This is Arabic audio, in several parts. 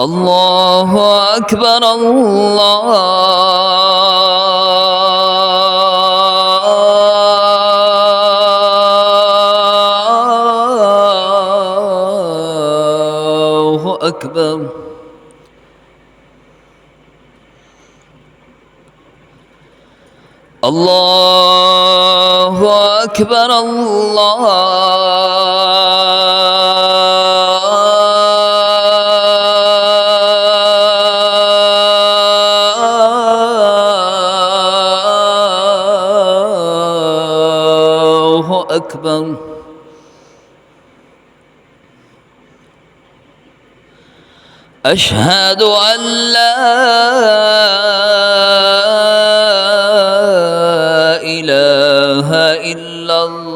الله أكبر الله أكبر. الله أكبر الله أكبر. أشهد أن لا إله إلا الله.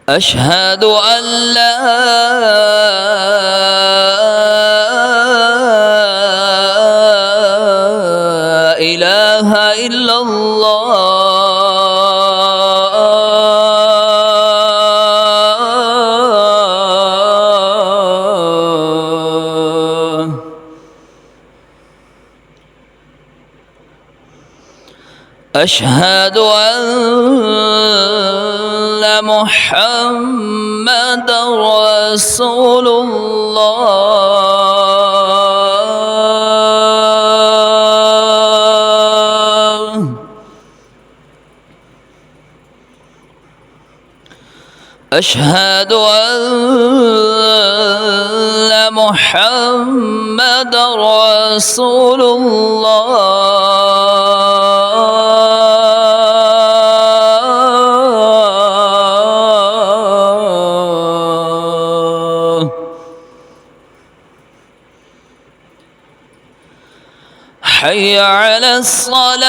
أشهد أن لا إله إلا الله. أشهد أن محمدا رسول الله. أشهد أن محمدا رسول الله. حي على الصلاة.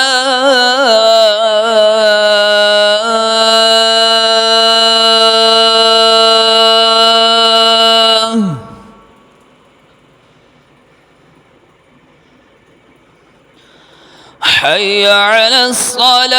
حي على الصلاة.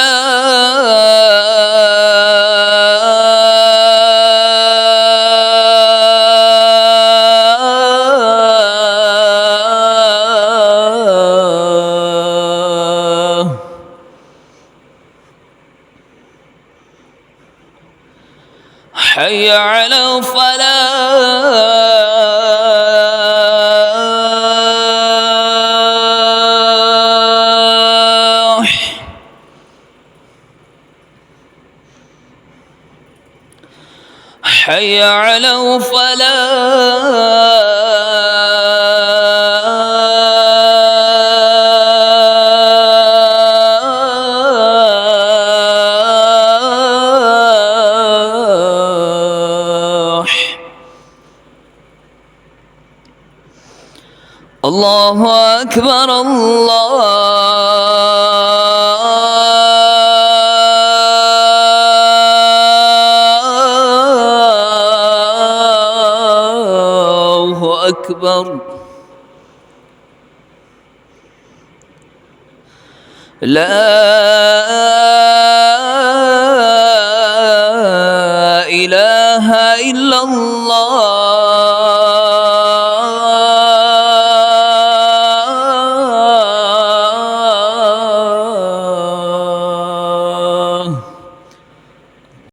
حي على الفلاح. حي على الفلاح. الله أكبر الله أكبر. لا إله إلا الله.